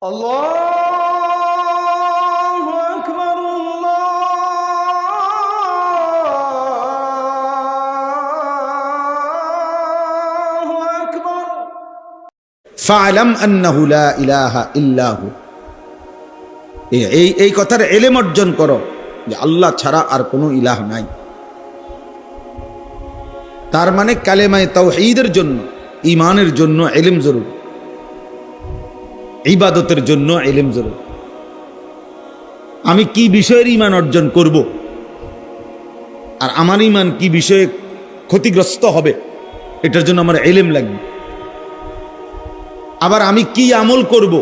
আল্লাহু আকবার, আল্লাহু আকবার। ফা'লাম আন্নাহু লা ইলাহা ইল্লাহু, এই কথার ইলম অর্জন করো যে আল্লাহ ছাড়া আর কোনো ইলাহ নাই। তার মানে কালেমায়ে তাওহীদের জন্য, ঈমানের জন্য ইলম জরুরি, ইবাদতের জন্য ইলম জরুরি। আমি কি বিষয়ের ঈমান অর্জন করব আর আমার ঈমান কি বিষয়ে ক্ষতিগ্রস্ত হবে, এটার জন্য আমার ইলম লাগবে। আবার আমি কি আমল করব,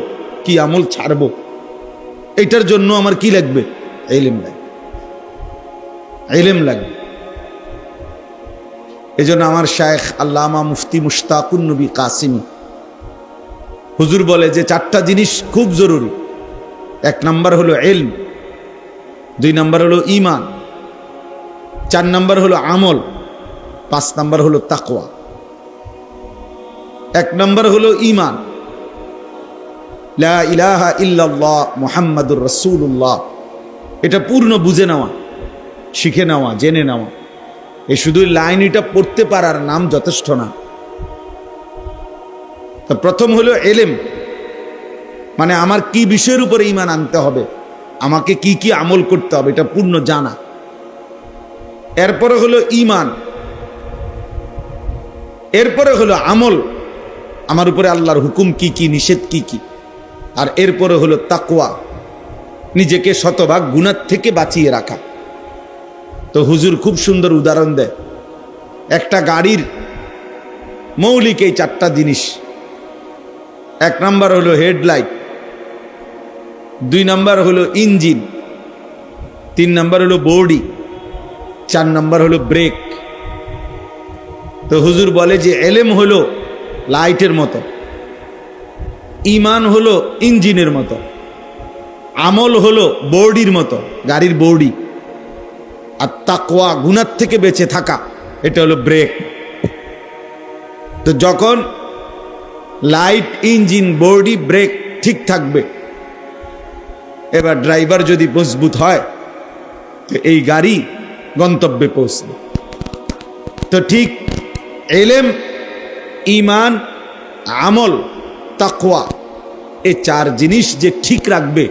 কি আমল ছাড়ব, এটার জন্য আমার কি লাগবে? ইলম লাগবে, ইলম লাগবে। এজন্য আমার শায়েখ আল্লামা মুফতি মুশতাকুন নবী কাসিমি হুজুর বলে যে চারটা জিনিস খুব জরুরি। এক নাম্বার হলো ইলম, দুই নাম্বার হলো ঈমান, চার নাম্বার হলো আমল, পাঁচ নাম্বার হলো তাকওয়া। এক নাম্বার হলো ঈমান, লা ইলাহা ইল্লাল্লাহ মুহাম্মাদুর রাসূলুল্লাহ। এটা পূর্ণ বুঝে নেওয়া, শিখে নেওয়া, জেনে নেওয়া। এই শুধু লাইন এটা পড়তে পারার নাম যথেষ্ট না। তো প্রথম হলো ইলম, মানে আমার কি বিষয়ের উপরে ঈমান আনতে হবে, আমাকে কি কি আমল করতে হবে, এটা পূর্ণ জানা। এরপরে হলো ঈমান, এরপরে হলো আমল, আমার উপরে আল্লাহর হুকুম কি কি, নিষেধ কি কি। আর এরপরে হলো তাকওয়া, নিজেকে শতভাগ গুনাহ থেকে বাঁচিয়ে রাখা। তো হুজুর খুব সুন্দর উদাহরণ দেয়। একটা গাড়ির মৌলিক এই চারটা জিনিস। এক নাম্বার হলো হেডলাইট, দুই নাম্বার হলো ইঞ্জিন, তিন নাম্বার হলো বডি, চার নাম্বার হলো ব্রেক। তো হুজুর বলে যে ইলম হলো লাইটের মতো, ঈমান হলো ইঞ্জিনের মতো, আমল হলো বডির মতো, গাড়ির বডি, আর তাকওয়া গুনাহ থেকে বেঁচে থাকা, এটা হলো ব্রেক। তো যখন লাইট, ইঞ্জিন, বডি, ব্রেক ঠিক থাকবে, এবার ড্রাইভার যদি মজবুত হয় তো এই গাড়ি গন্তব্যে পৌঁছবে। তো ঠিক ইলম, ঈমান, আমল, তাকওয়া, এই চার জিনিস যে ঠিক রাখবে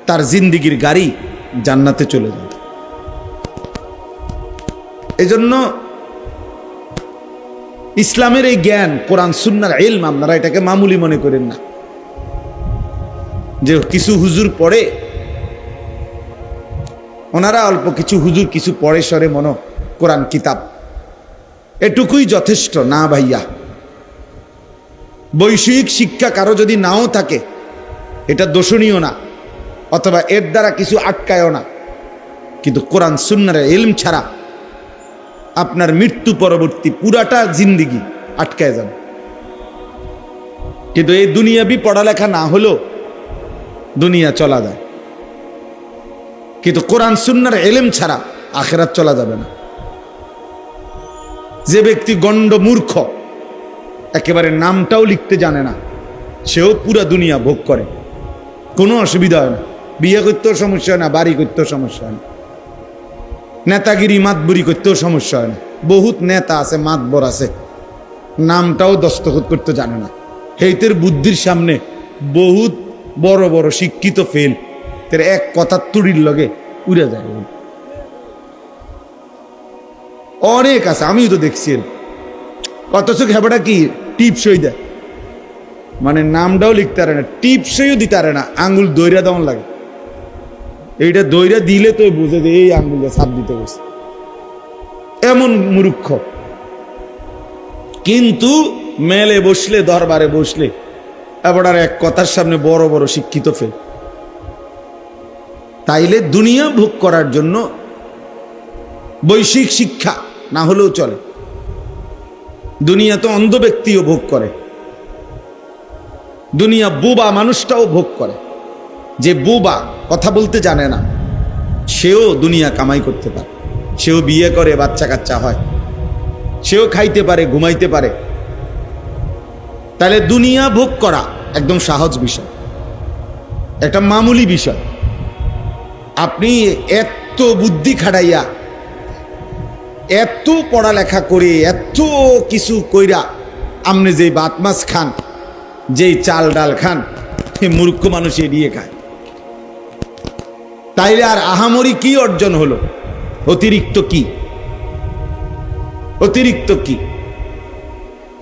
তার জিন্দেগির গাড়ি জান্নাতে চলে যাবে। এজন্য ইসলামের এই জ্ঞান, কোরআন সুন্নাহর ইলম, আপনারা এটাকে মামুলি মনে করেন না যে কিছু হুজুর পড়ে, ওনারা অল্প কিছু হুজুর কিছু পড়ে সরে মনো কোরআন কিতাব, এটুকুই যথেষ্ট না ভাইয়া। বৈষয়িক শিক্ষা কারো যদি নাও থাকে এটা দোষণীয় না, অথবা এর দ্বারা কিছু আটকায়ও না, কিন্তু কোরআন সুন্নাহর ইলম ছাড়া আপনার মৃত্যু পরবর্তী পুরাটা জিন্দেগি আটকায় যাবে। কিন্তু এই দুনিয়াবি পড়ালেখা না হলেও দুনিয়া চলা যায়, কিন্তু কোরআন সুন্নাহর ইলম ছাড়া আখিরাত চলা যাবে না। যে ব্যক্তি গণ্ড মূর্খ, একেবারে নামটাও লিখতে জানে না, সেও পুরা দুনিয়া ভোগ করে, কোনো অসুবিধা হয় না। বিয়ে করতেও সমস্যা হয় না, বাড়ি করতেও সমস্যা হয় না, নেতাগিরি মাতবরি করতেও সমস্যা হয় না। বহুত নেতা আছে, মাতবর আছে, নামটাও দস্তখত করতে জানে না। হেইতের বুদ্ধির সামনে বহুত বড় বড় শিক্ষিত ফেল, তার এক কথা তুড়ির লগে উড়ে যায়। অনেক আছে, আমিও তো দেখছি। অথচ হেবাটা কি টিপসই দেয়, মানে নামটাও লিখতে পারে না, টিপসইও দিতে পারে না, আঙ্গুল দইরা দেওয়ান লাগে। এইটা দইরা দিলে তো বুঝে যে এই আঙ্গুলটা ছাপ দিতে বসে, এমন মূর্খ। কিন্তু মেলে বসলে, দরবারে বসলে এবার এক কথার সামনে বড় বড় শিক্ষিত ফেল। তাইলে দুনিয়া ভোগ করার জন্য বৈশ্বিক শিক্ষা না হলেও চলে। দুনিয়া তো অন্ধ ব্যক্তিও ভোগ করে, দুনিয়া বোবা মানুষটাও ভোগ করে। যে বোবা, কথা বলতে জানে না, সেও দুনিয়া কামাই করতে পারে, সেও বিয়ে করে, বাচ্চা কাচ্চা হয়, সেও খাইতে পারে, ঘুমাইতে পারে। তাহলে দুনিয়া ভোগ করা একদম সহজ বিষয়। একটা মামুলি বিষয়। আপনি এত বুদ্ধি খাটাইয়া, এত পড়ালেখা করে, এত কিছু কইরা আপনি যেই ভাত মাছ খান, যেই চাল ডাল খান, মূর্খ মানুষ এড়িয়ে খায়। তাইলে আর আহামরি কি অর্জন হলো? অতিরিক্ত কি? অতিরিক্ত কি?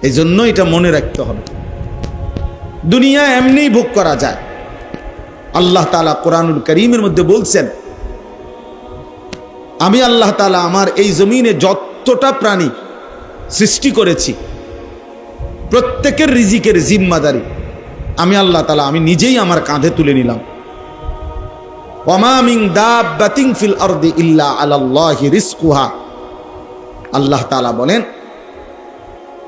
এই জন্য এটা মনে রাখতে হবে, দুনিয়া এমনিই ভোগ করা যায়। আল্লাহ তাআলা কোরআনুল কারীমের মধ্যে বলছেন, আমি আল্লাহ তাআলা আমার এই জমিনে যতটা প্রাণী সৃষ্টি করেছি প্রত্যেকের রিজিকের জিম্মাদারি আমি আল্লাহ তাআলা আমি নিজেই আমার কাঁধে তুলে নিলাম। ওয়ামা মিন দাব্বাতিন ফিল আরদি ইল্লা আলাল্লাহি রিজকুহা। আল্লাহ তাআলা বলেন,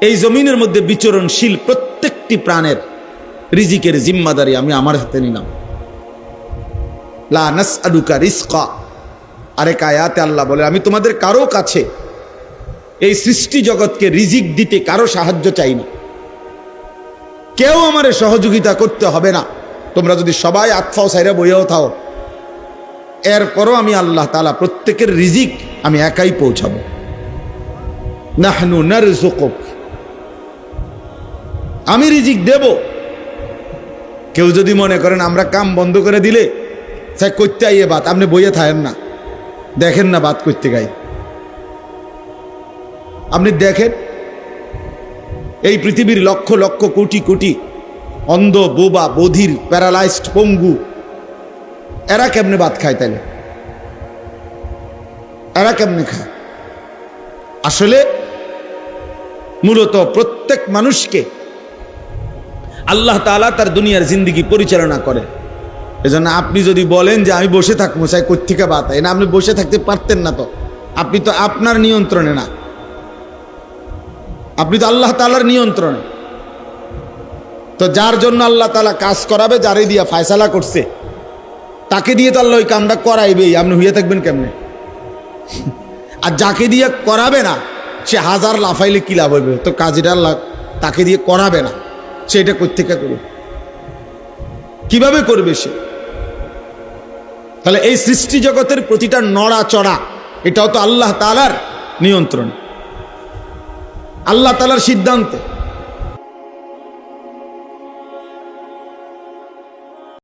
এই জমিনের মধ্যে বিচরণশীল প্রত্যেকটি প্রাণের রিজিকের জিম্মাদারি আমি আমার হাতে নিলাম। লা নাসআলুকা রিজকা। আরেক আয়াতে আল্লাহ বলে, আমি তোমাদের কারো কাছে এই সৃষ্টি জগৎকে রিজিক দিতে কারো সাহায্য চাই না, কেউ আমারে সহযোগিতা করতে হবে না। তোমরা যদি সবাই আতফাও সাইরা বইয়াও থাও, এরপরও আমি আল্লাহ তাআলা প্রত্যেকের রিজিক আমি একাই পৌঁছাবো। নাহনু নারযুকুক, আমি রিজিক দেব। কেউ যদি মনে করেন আমরা কাম বন্ধ করে দিলে চাই করতে আইয়ে বাত, আপনি বইয়ে থাকেন না, দেখেন না বাত করতে গাই। আপনি দেখেন এই পৃথিবীর লক্ষ লক্ষ কোটি কোটি অন্ধ, বোবা, বধির, প্যারালাইজড, পঙ্গু, এরা কেমনে ভাত খায়? তাইলে এরা কেমনে খায়? আসলে মূলত প্রত্যেক মানুষকে আল্লাহ তাআলা তার দুনিয়ার জিন্দেগি পরিচালনা করে। এজন্য আপনি যদি বলেন যে আমি বসে থাকবো, চাই কোত্থেকে বাত হয় না, আপনি বসে থাকতে পারতেন না। তো আপনি তো আপনার নিয়ন্ত্রণে না, আপনি তো আল্লাহ তাআলার নিয়ন্ত্রণে। তো যার জন্য আল্লাহ তাআলা কাজ করাবে, যারে দিয়া ফায়সালা করছে, তাকে দিয়ে তো আল্লাহ ওই কামটা করাইবেই। আপনি হইয়া থাকবেন কেমনে? আর যাকে দিয়ে করাবে না, সে হাজার লাফাইলে কি লাভ হইবে? তো কাজটা আল্লাহ তাকে দিয়ে করাবে না, সেটা কোত্থেকে করবে? কিভাবে করবে সে? তাহলে এই সৃষ্টি জগতের প্রতিটা নড়াচড়া এটাও তো আল্লাহ তাআলার নিয়ন্ত্রণ, আল্লাহ তাআলার সিদ্ধান্তে।